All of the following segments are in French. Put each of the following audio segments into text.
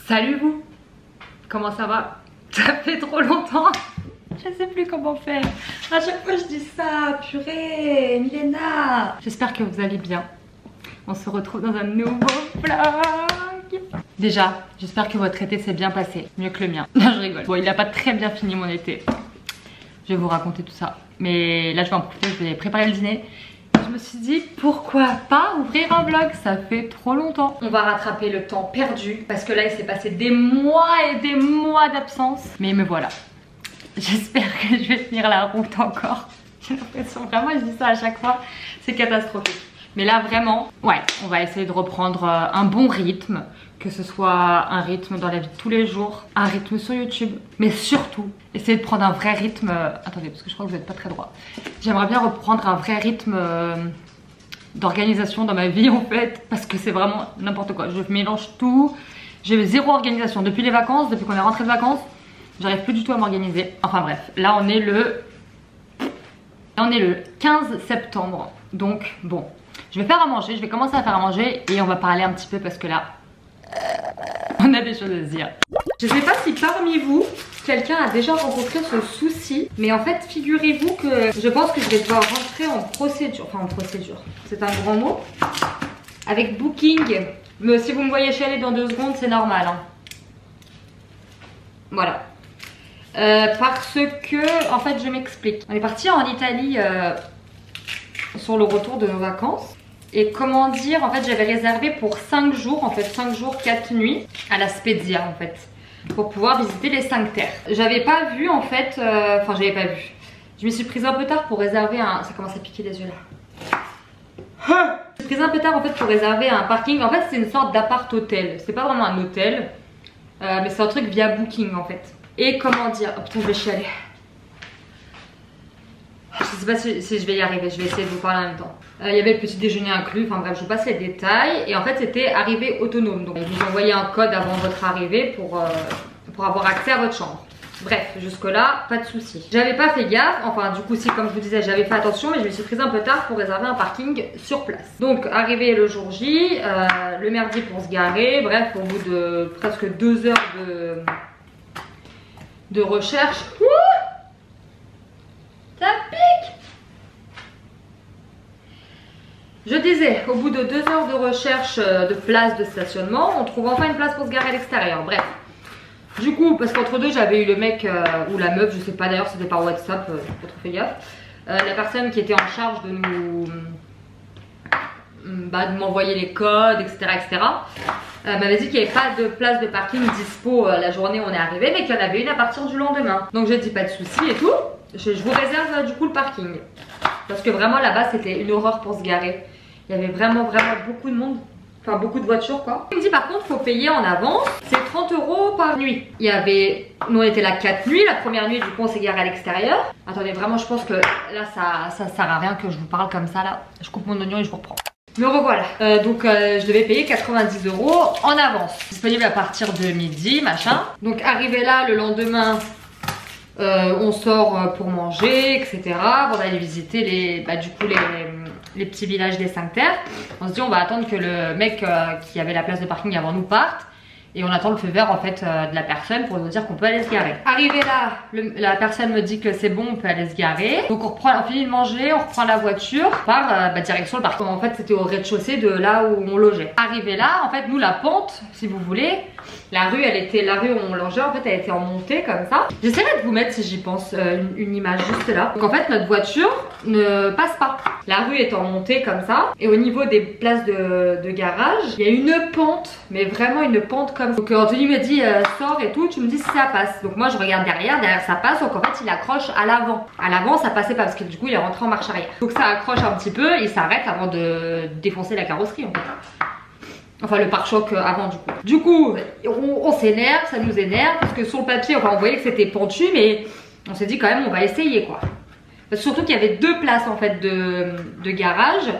Salut vous. Comment ça va? Ça fait trop longtemps. Je sais plus comment faire. À chaque fois je dis ça. Purée, Milena. J'espère que vous allez bien. On se retrouve dans un nouveau vlog. Déjà, j'espère que votre été s'est bien passé. Mieux que le mien. Non, je rigole. Bon, il n'a pas très bien fini mon été. Je vais vous raconter tout ça. Mais là, je vais en profiter. Je vais préparer le dîner. Je me suis dit, pourquoi pas ouvrir un vlog? Ça fait trop longtemps. On va rattraper le temps perdu. Parce que là, il s'est passé des mois et des mois d'absence. Mais me voilà. J'espère que je vais tenir la route encore. J'ai l'impression vraiment, je dis ça à chaque fois. C'est catastrophique. Mais là vraiment, ouais, on va essayer de reprendre un bon rythme, que ce soit un rythme dans la vie de tous les jours, un rythme sur YouTube, mais surtout, essayer de prendre un vrai rythme, attendez parce que je crois que vous n'êtes pas très droit. J'aimerais bien reprendre un vrai rythme d'organisation dans ma vie en fait, parce que c'est vraiment n'importe quoi, je mélange tout, j'ai zéro organisation, depuis les vacances, depuis qu'on est rentré de vacances, j'arrive plus du tout à m'organiser. Enfin bref, là on est le 15 septembre, donc bon. Je vais faire à manger, je vais commencer à faire à manger et on va parler un petit peu parce que là, on a des choses à se dire. Je sais pas si parmi vous, quelqu'un a déjà rencontré ce souci, mais en fait, figurez-vous que je pense que je vais devoir rentrer en procédure, enfin en procédure, c'est un grand mot, avec Booking. Mais si vous me voyez chialer dans 2 secondes, c'est normal. Hein. Voilà. Parce que, en fait, je m'explique. On est parti en Italie sur le retour de nos vacances. Et comment dire, en fait j'avais réservé pour 5 jours, en fait 5 jours 4 nuits à la Spezia en fait, pour pouvoir visiter les 5 terres. J'avais pas vu en fait, enfin j'avais pas vu. Je me suis prise un peu tard pour réserver un, ça commence à piquer les yeux là. Je me suis prise un peu tard en fait pour réserver un parking. En fait c'est une sorte d'appart hôtel, c'est pas vraiment un hôtel, mais c'est un truc via Booking en fait. Et comment dire, oh putain je vais chialer. Je sais pas si je vais y arriver, je vais essayer de vous parler en même temps. Il y avait le petit déjeuner inclus, enfin bref, je vous passe les détails. Et en fait, c'était arrivée autonome. Donc, ils vous envoyaient un code avant votre arrivée pour avoir accès à votre chambre. Bref, jusque-là, pas de soucis. J'avais pas fait gaffe, enfin du coup, si, comme je vous disais, j'avais fait attention, mais je me suis prise un peu tard pour réserver un parking sur place. Donc, arrivé le jour J, le mercredi pour se garer. Bref, au bout de presque 2 heures de recherche. Ça pique! Je disais, au bout de 2 heures de recherche de place de stationnement, on trouve enfin une place pour se garer à l'extérieur. Bref. Du coup, parce qu'entre deux, j'avais eu le mec ou la meuf, je sais pas d'ailleurs, c'était par WhatsApp, j'ai pas trop fait gaffe. La personne qui était en charge de nous. De m'envoyer les codes, etc. etc. M'avait dit qu'il n'y avait pas de place de parking dispo la journée où on est arrivé, mais qu'il y en avait une à partir du lendemain. Donc je dis pas de soucis et tout. Je vous réserve du coup le parking. Parce que vraiment là-bas c'était une horreur pour se garer. Il y avait vraiment beaucoup de monde. Enfin beaucoup de voitures quoi. Il me dit par contre faut payer en avance. C'est 30 € par nuit. Il y avait. Nous on était là 4 nuits. La première nuit du coup on s'est garé à l'extérieur. Attendez vraiment je pense que là ça sert à rien que je vous parle comme ça là. Je coupe mon oignon et je vous reprends. Me revoilà. Donc je devais payer 90 € en avance. Disponible à partir de midi machin. Donc arrivé là le lendemain. On sort pour manger, etc. On va aller visiter les petits villages des 5 terres. On se dit on va attendre que le mec qui avait la place de parking avant nous parte. Et on attend le feu vert en fait de la personne pour nous dire qu'on peut aller se garer. Arrivé là, la personne me dit que c'est bon, on peut aller se garer. Donc on finit de manger, on reprend la voiture, on part direction le parking. En fait c'était au rez-de-chaussée de là où on logeait. Arrivé là, en fait nous la pente, si vous voulez, la rue où on logeait en fait elle était en montée comme ça. J'essaierai de vous mettre si j'y pense une image juste là. Donc en fait notre voiture ne passe pas. La rue est en montée comme ça. Et au niveau des places de garage, il y a une pente, mais vraiment une pente comme ça. Donc Anthony me dit sors et tout, tu me dis si ça passe. Donc moi je regarde derrière ça passe, donc en fait il accroche à l'avant. À l'avant ça passait pas parce que du coup il est rentré en marche arrière. Donc ça accroche un petit peu, il s'arrête avant de défoncer la carrosserie en fait. Enfin le pare-choc avant du coup. Du coup on s'énerve, ça nous énerve parce que sur le papier enfin, on voyait que c'était pentu mais on s'est dit quand même on va essayer quoi. Surtout qu'il y avait 2 places en fait de garage.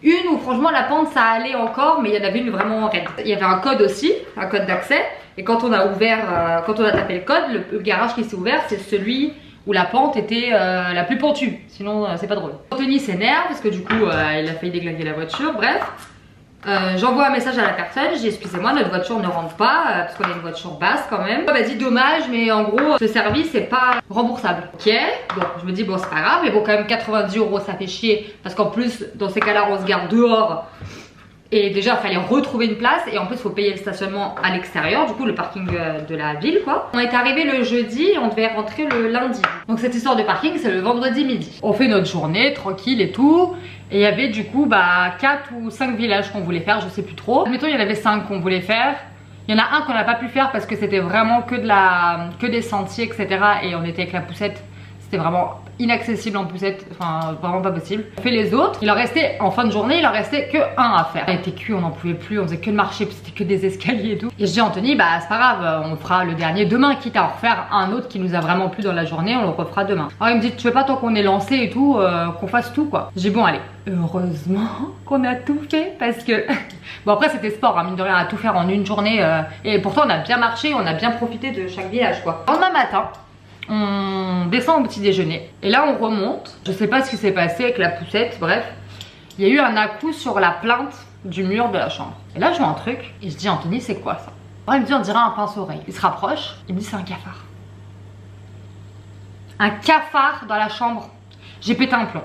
Une où franchement la pente ça allait encore mais il y en avait une vraiment raide. Il y avait un code aussi, un code d'accès. Et quand on a ouvert, quand on a tapé le code, le garage qui s'est ouvert c'est celui où la pente était la plus pentue. Sinon c'est pas drôle. Anthony s'énerve parce que du coup il a failli déglinguer la voiture, bref. J'envoie un message à la personne, je dis excusez-moi, notre voiture ne rentre pas parce qu'on a une voiture basse quand même. Elle m'a dit dommage, mais en gros ce service c'est pas remboursable. Ok, donc je me dis bon c'est pas grave, mais bon quand même 90 € ça fait chier parce qu'en plus dans ces cas-là on se garde dehors. Et déjà il fallait retrouver une place et en plus il faut payer le stationnement à l'extérieur, du coup le parking de la ville quoi. On est arrivé le jeudi et on devait rentrer le lundi. Donc cette histoire de parking c'est le vendredi midi. On fait notre journée tranquille et tout. Et il y avait du coup 4 ou 5 villages qu'on voulait faire, je sais plus trop. Admettons il y en avait 5 qu'on voulait faire. Il y en a un qu'on n'a pas pu faire parce que c'était vraiment que des sentiers etc. Et on était avec la poussette. C'était vraiment inaccessible en poussette, enfin vraiment pas possible. On fait les autres, il en restait en fin de journée, il en restait que un à faire. On était cuit, on n'en pouvait plus, on faisait que de marcher, puis c'était que des escaliers et tout. Et je dis à Anthony, c'est pas grave, on fera le dernier demain, quitte à en refaire un autre qui nous a vraiment plu dans la journée, on le refera demain. Alors il me dit, tu veux pas tant qu'on est lancé et tout, qu'on fasse tout quoi. J'ai dit bon allez, heureusement qu'on a tout fait parce que... Bon après c'était sport, hein, mine de rien, à tout faire en une journée. Et pourtant on a bien marché, on a bien profité de chaque village quoi. Le lendemain matin, on descend au petit déjeuner et là on remonte, je sais pas ce qui s'est passé avec la poussette, bref il y a eu un à-coup sur la plainte du mur de la chambre et là je vois un truc et je dis Anthony c'est quoi ça? Alors il me dit on dirait un pince-oreille, il se rapproche, il me dit c'est un cafard. Un cafard dans la chambre. J'ai pété un plomb.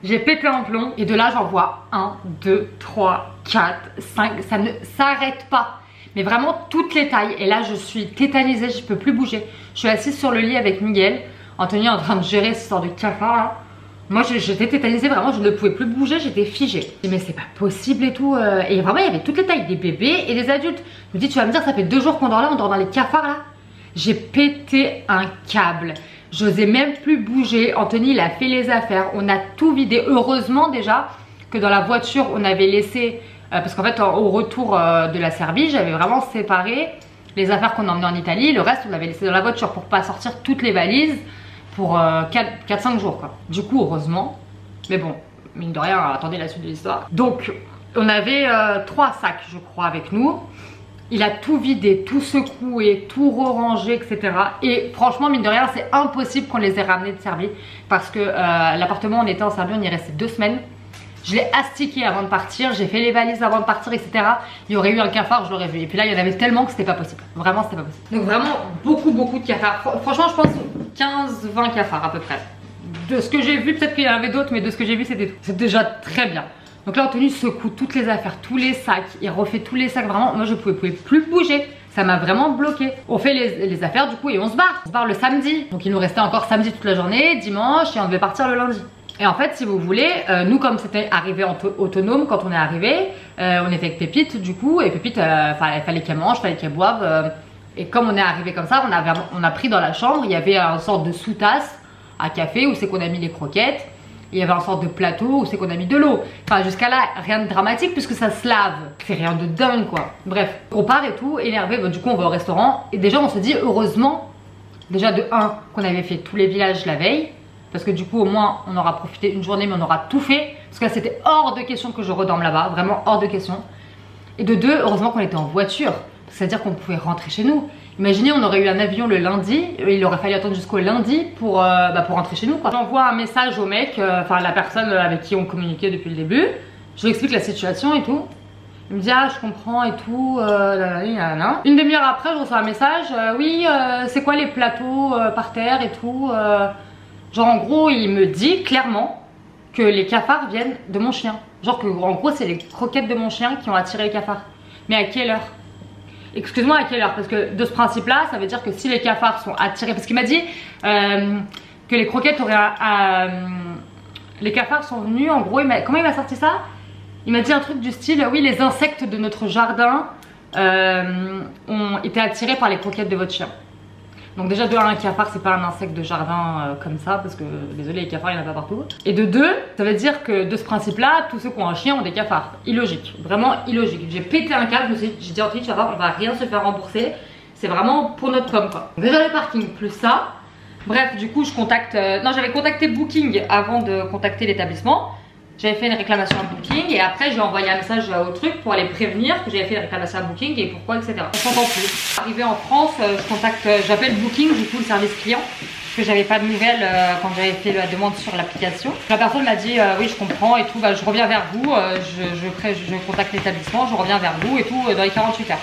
J'ai pété un plomb et de là j'en vois 1, 2, 3, 4, 5, ça ne s'arrête pas. Mais vraiment toutes les tailles. Et là je suis tétanisée, je peux plus bouger. Je suis assise sur le lit avec Miguel. Anthony est en train de gérer ce sort de cafard là. Moi j'étais tétanisée, vraiment je ne pouvais plus bouger, j'étais figée. Je dis mais c'est pas possible et tout. Et vraiment il y avait toutes les tailles, des bébés et des adultes. Je me dis tu vas me dire ça fait 2 jours qu'on dort là, on dort dans les cafards là. J'ai pété un câble. J'osais même plus bouger. Anthony il a fait les affaires, on a tout vidé. Heureusement déjà que dans la voiture on avait laissé... parce qu'en fait au retour de la Serbie j'avais vraiment séparé les affaires qu'on emmenait en Italie, le reste on l'avait laissé dans la voiture pour pas sortir toutes les valises pour 4-5 jours quoi. Du coup heureusement, mais bon mine de rien attendez la suite de l'histoire. Donc on avait 3 sacs je crois avec nous, il a tout vidé, tout secoué, tout rangé etc. Et franchement mine de rien c'est impossible qu'on les ait ramenés de Serbie parce que l'appartement on était en Serbie, on y restait 2 semaines. Je l'ai astiqué avant de partir, j'ai fait les valises avant de partir, etc. Il y aurait eu un cafard, je l'aurais vu. Et puis là, il y en avait tellement que c'était pas possible. Vraiment, c'était pas possible. Donc vraiment, beaucoup de cafards. Franchement, je pense 15-20 cafards à peu près. De ce que j'ai vu, peut-être qu'il y en avait d'autres, mais de ce que j'ai vu, c'était tout. C'est déjà très bien. Donc là, Anthony secoue toutes les affaires, tous les sacs. Il refait tous les sacs. Vraiment, moi, je pouvais plus bouger. Ça m'a vraiment bloqué. On fait les affaires du coup et on se barre. On se barre le samedi. Donc il nous restait encore samedi toute la journée, dimanche et on devait partir le lundi. Et en fait si vous voulez, nous comme c'était arrivé autonome quand on est arrivé, on était avec Pépite du coup et Pépite il fallait qu'elle mange, fallait qu'elle boive et comme on est arrivé comme ça, on a pris dans la chambre, il y avait une sorte de sous-tasse à café où c'est qu'on a mis les croquettes, il y avait une sorte de plateau où c'est qu'on a mis de l'eau. Enfin jusqu'à là rien de dramatique puisque ça se lave, c'est rien de dingue quoi. Bref, on part et tout, énervé, du coup on va au restaurant et déjà on se dit heureusement déjà de 1 qu'on avait fait tous les villages la veille. Parce que du coup au moins on aura profité une journée mais on aura tout fait. Parce que là c'était hors de question que je redorme là-bas, vraiment hors de question. Et de 2, heureusement qu'on était en voiture. C'est-à-dire qu'on pouvait rentrer chez nous. Imaginez on aurait eu un avion le lundi, il aurait fallu attendre jusqu'au lundi pour rentrer chez nous quoi. J'envoie un message au mec, la personne avec qui on communiquait depuis le début. Je lui explique la situation et tout. Il me dit ah je comprends et tout, Une demi-heure après je reçois un message, oui c'est quoi les plateaux par terre et tout genre en gros il me dit clairement que les cafards viennent de mon chien. Genre que en gros c'est les croquettes de mon chien qui ont attiré les cafards. Mais à quelle heure? Excuse-moi à quelle heure? Parce que de ce principe là ça veut dire que si les cafards sont attirés, parce qu'il m'a dit que les croquettes auraient les cafards sont venus en gros, comment il m'a sorti ça? Il m'a dit un truc du style oui les insectes de notre jardin ont été attirés par les croquettes de votre chien. Donc déjà de 1 un cafard c'est pas un insecte de jardin comme ça parce que désolé les cafards il y en a pas partout. Et de 2 ça veut dire que de ce principe là tous ceux qui ont un chien ont des cafards. Illogique, vraiment illogique. J'ai pété un câble, j'ai dit Anthony tu vas voir on va rien se faire rembourser. C'est vraiment pour notre com quoi. Déjà le parking plus ça. Bref du coup je contacte, non j'avais contacté Booking avant de contacter l'établissement. J'avais fait une réclamation à Booking et après j'ai envoyé un message au truc pour les prévenir que j'avais fait une réclamation à Booking et pourquoi etc. On s'entend plus. Arrivé en France, j'appelle Booking du coup le service client parce que j'avais pas de nouvelles quand j'avais fait la demande sur l'application. La personne m'a dit oui je comprends et tout, bah, je reviens vers vous, je contacte l'établissement, je reviens vers vous et tout dans les 48 heures.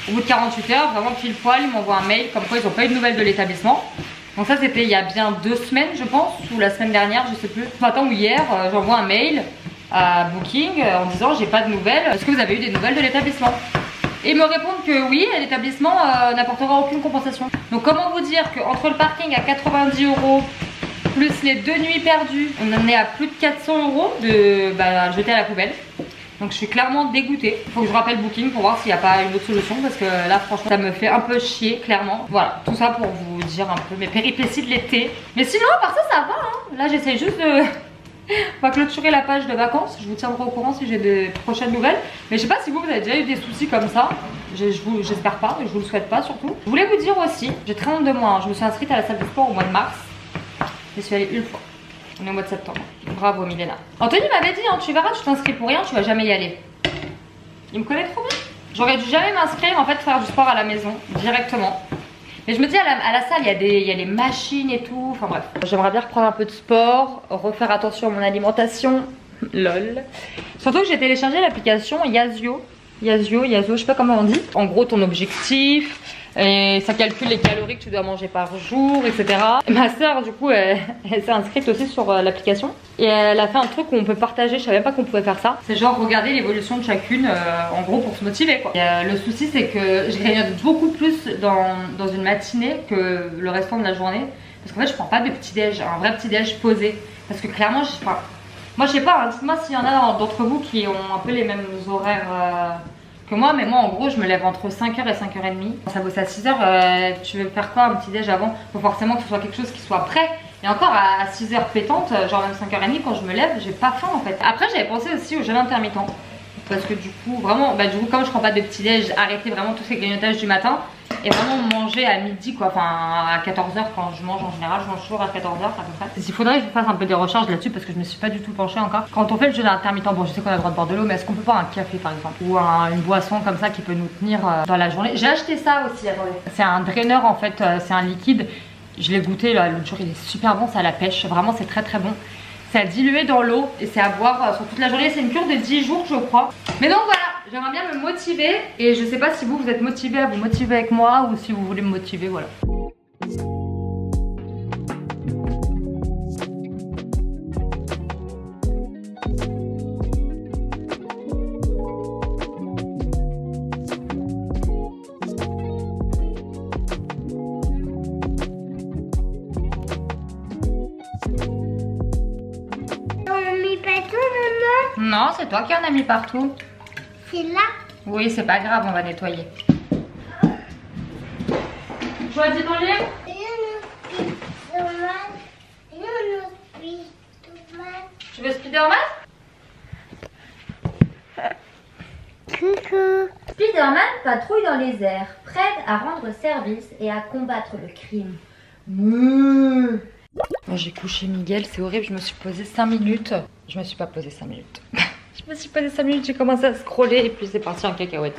Au bout de 48 heures, vraiment pile poil, ils m'envoient un mail comme quoi ils n'ont pas eu de nouvelles de l'établissement. Donc ça c'était il y a bien 2 semaines je pense, ou la semaine dernière, je sais plus. Ce matin ou hier, j'envoie un mail à Booking en disant j'ai pas de nouvelles, est-ce que vous avez eu des nouvelles de l'établissement? Et ils me répondent que oui, l'établissement n'apportera aucune compensation. Donc comment vous dire qu'entre le parking à 90 € plus les 2 nuits perdues, on en est à plus de 400 € de jeter à la poubelle. Donc je suis clairement dégoûtée. Il faut que je rappelle Booking pour voir s'il n'y a pas une autre solution, parce que là franchement ça me fait un peu chier clairement. Voilà, tout ça pour vous dire un peu mes péripéties de l'été. Mais sinon à part ça va hein. Là j'essaie juste de... On va clôturer la page de vacances. Je vous tiendrai au courant si j'ai de prochaines nouvelles. Mais je sais pas si vous avez déjà eu des soucis comme ça. J'espère pas, je vous le souhaite pas surtout. Je voulais vous dire aussi, j'ai très honte de moi hein. Je me suis inscrite à la salle de sport au mois de mars. Je suis allée une fois. On est au mois de septembre. Bravo Milena. Anthony m'avait dit hein, tu verras, tu t'inscris pour rien, tu vas jamais y aller. Il me connaît trop bien. J'aurais dû jamais m'inscrire en fait, faire du sport à la maison directement. Mais je me dis à la salle il y a les machines et tout. Enfin bref. J'aimerais bien reprendre un peu de sport, refaire attention à mon alimentation. Lol. Surtout que j'ai téléchargé l'application Yazio, je sais pas comment on dit. En gros ton objectif. Et ça calcule les calories que tu dois manger par jour, etc. Et ma soeur du coup elle s'est inscrite aussi sur l'application. Et elle a fait un truc où on peut partager, je savais même pas qu'on pouvait faire ça. C'est genre regarder l'évolution de chacune en gros pour se motiver quoi. Et, le souci c'est que je grignote beaucoup plus dans une matinée que le restant de la journée. Parce qu'en fait je prends pas de petit déj, un vrai petit déj posé. Parce que clairement moi je sais pas, hein, dites-moi s'il y en a d'entre vous qui ont un peu les mêmes horaires que moi, mais moi en gros je me lève entre 5h et 5h30. Ça bosse à 6h, tu veux faire quoi un petit déj avant? Faut forcément que ce soit quelque chose qui soit prêt. Et encore à 6h pétante, genre même 5h30 quand je me lève, j'ai pas faim en fait. Après j'avais pensé aussi au jeûne intermittent. Parce que du coup vraiment, comme je prends pas de petit déj, arrêter vraiment tous ces grignotages du matin. Et vraiment manger à midi quoi, enfin à 14h quand je mange en général, je mange toujours à 14h à peu près. Il faudrait que je fasse un peu des recherches là-dessus parce que je me suis pas du tout penchée encore. Quand on fait le jeûne intermittent, bon je sais qu'on a le droit de boire de l'eau, mais est-ce qu'on peut boire un café par exemple? Ou une boisson comme ça qui peut nous tenir dans la journée? J'ai acheté ça aussi, attendez. C'est un draineur en fait, c'est un liquide. Je l'ai goûté là l'autre jour, il est super bon, ça à la pêche, vraiment c'est très très bon. C'est à diluer dans l'eau et c'est à boire sur toute la journée. C'est une cure de 10 jours je crois. Mais donc voilà, j'aimerais bien me motiver. Et je sais pas si vous êtes motivé à vous motiver avec moi ou si vous voulez me motiver, voilà. Non, c'est toi qui en as mis partout. C'est là? Oui, c'est pas grave, on va nettoyer. Choisis ton livre. Tu veux Spider-Man? Coucou. Spider-Man patrouille dans les airs, prêt à rendre service et à combattre le crime. Moi j'ai couché Miguel, c'est horrible, je me suis posée 5 minutes. Je me suis pas posée 5 minutes. Je me suis posée 5 minutes, j'ai commencé à scroller et puis c'est parti en cacahuète.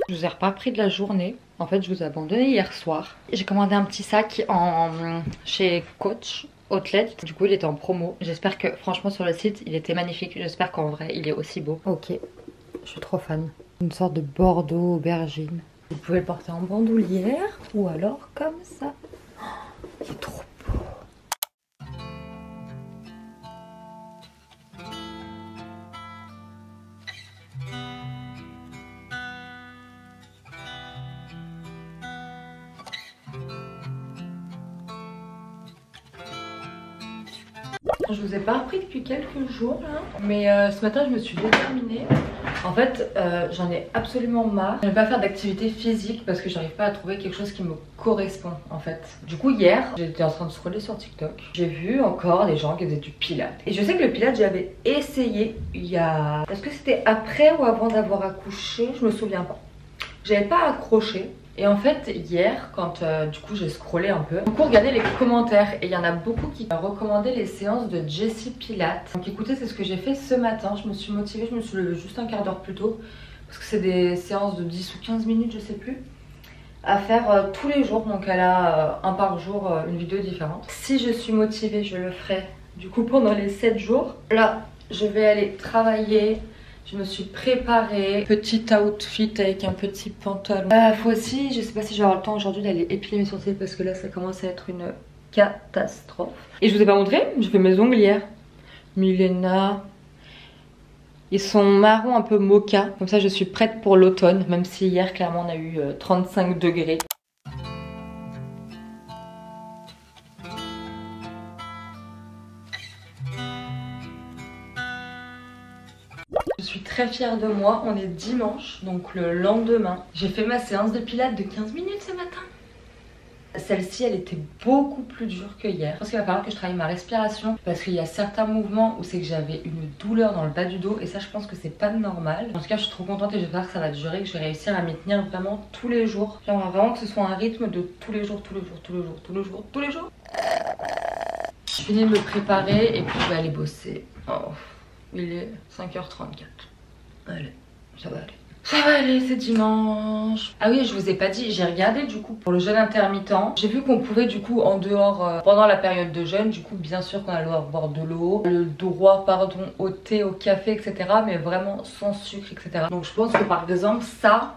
Je vous ai pas pris de la journée. En fait, je vous ai abandonné hier soir. J'ai commandé un petit sac chez Coach Outlet. Du coup, il était en promo. J'espère que, franchement, sur le site, il était magnifique. J'espère qu'en vrai, il est aussi beau. Ok, je suis trop fan. Une sorte de bordeaux aubergine. Vous pouvez le porter en bandoulière ou alors comme ça. Oh, il est trop beau. Je vous ai pas repris depuis quelques jours là, mais ce matin je me suis déterminée. En fait j'en ai absolument marre. Je ne vais pas faire d'activité physique parce que j'arrive pas à trouver quelque chose qui me correspond en fait. Du coup hier j'étais en train de scroller sur TikTok. J'ai vu encore des gens qui faisaient du pilates. Et je sais que le pilates j'avais essayé il y a... Est-ce que c'était après ou avant d'avoir accouché? Je me souviens pas. J'avais pas accroché. Et en fait hier quand du coup j'ai scrollé un peu, du coup regardez les commentaires et il y en a beaucoup qui recommandaient les séances de Jessie Pilates. Donc écoutez, c'est ce que j'ai fait ce matin, je me suis motivée, je me suis levée juste un quart d'heure plus tôt parce que c'est des séances de 10 ou 15 minutes je sais plus à faire tous les jours. Donc elle a un par jour une vidéo différente. Si je suis motivée je le ferai du coup pendant les 7 jours. Là je vais aller travailler. Je me suis préparée, petit outfit avec un petit pantalon. Faut aussi, je sais pas si j'aurai le temps aujourd'hui d'aller épiler mes sourcils parce que là ça commence à être une catastrophe. Et je vous ai pas montré, je fais mes ongles hier. Milena. Ils sont marron un peu mocha, comme ça je suis prête pour l'automne, même si hier clairement on a eu 35 degrés. Je suis très fière de moi, on est dimanche, donc le lendemain. J'ai fait ma séance de pilates de 15 minutes ce matin. Celle-ci elle était beaucoup plus dure que hier. Je pense qu'il va falloir que je travaille ma respiration parce qu'il y a certains mouvements où c'est que j'avais une douleur dans le bas du dos et ça je pense que c'est pas normal. En tout cas je suis trop contente et j'espère que ça va durer, que je vais réussir à m'y tenir vraiment tous les jours. J'aimerais vraiment que ce soit un rythme de tous les jours, tous les jours, tous les jours, tous les jours, tous les jours. Je finis de me préparer et puis je vais aller bosser. Oh, il est 5h34. Allez, ça va aller. Ça va aller, c'est dimanche. Ah oui, je vous ai pas dit, j'ai regardé du coup pour le jeûne intermittent. J'ai vu qu'on pouvait du coup en dehors, pendant la période de jeûne, du coup bien sûr qu'on a le droit à boire de l'eau, le droit pardon au thé, au café, etc. Mais vraiment sans sucre, etc. Donc je pense que par exemple ça,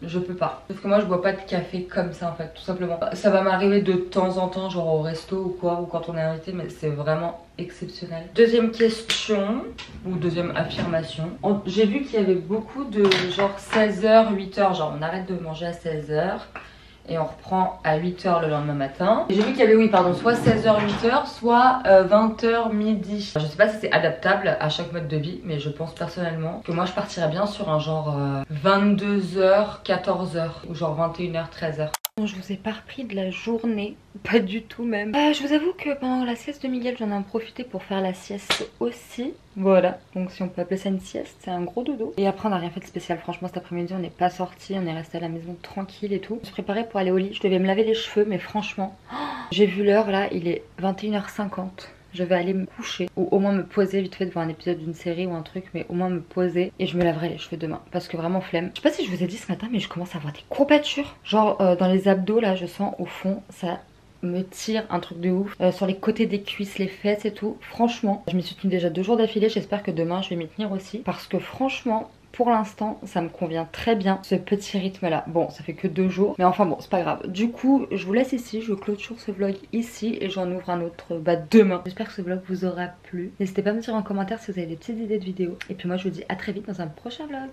je peux pas. Sauf que moi je bois pas de café comme ça en fait, tout simplement. Ça va m'arriver de temps en temps, genre au resto ou quoi, ou quand on est invité, mais c'est vraiment exceptionnel. Deuxième question, ou deuxième affirmation. J'ai vu qu'il y avait beaucoup de genre 16h, 8h, genre on arrête de manger à 16h. Et on reprend à 8h le lendemain matin. J'ai vu qu'il y avait, oui, pardon, soit 16h, 8h, soit 20h, midi. Je sais pas si c'est adaptable à chaque mode de vie, mais je pense personnellement que moi je partirais bien sur un genre 22h, 14h, ou genre 21h, 13h. Je vous ai pas repris de la journée, pas du tout même. Je vous avoue que pendant la sieste de Miguel, j'en ai profité pour faire la sieste aussi. Voilà, donc si on peut appeler ça une sieste, c'est un gros dodo. Et après on n'a rien fait de spécial, franchement cet après-midi on n'est pas sorti, on est resté à la maison tranquille et tout. Je me suis préparée pour aller au lit, je devais me laver les cheveux mais franchement, j'ai vu l'heure là, il est 21h50. Je vais aller me coucher ou au moins me poser vite fait devant un épisode d'une série ou un truc, mais au moins me poser et je me laverai les cheveux demain parce que vraiment flemme. Je sais pas si je vous ai dit ce matin mais je commence à avoir des courbatures. Genre dans les abdos là je sens au fond ça me tire un truc de ouf, sur les côtés des cuisses, les fesses et tout. Franchement je m'y suis tenue déjà 2 jours d'affilée, j'espère que demain je vais m'y tenir aussi parce que franchement pour l'instant ça me convient très bien ce petit rythme là. Bon ça fait que 2 jours mais enfin bon c'est pas grave. Du coup je vous laisse ici, je clôture ce vlog ici et j'en ouvre un autre demain. J'espère que ce vlog vous aura plu. N'hésitez pas à me dire en commentaire si vous avez des petites idées de vidéos. Et puis moi je vous dis à très vite dans un prochain vlog.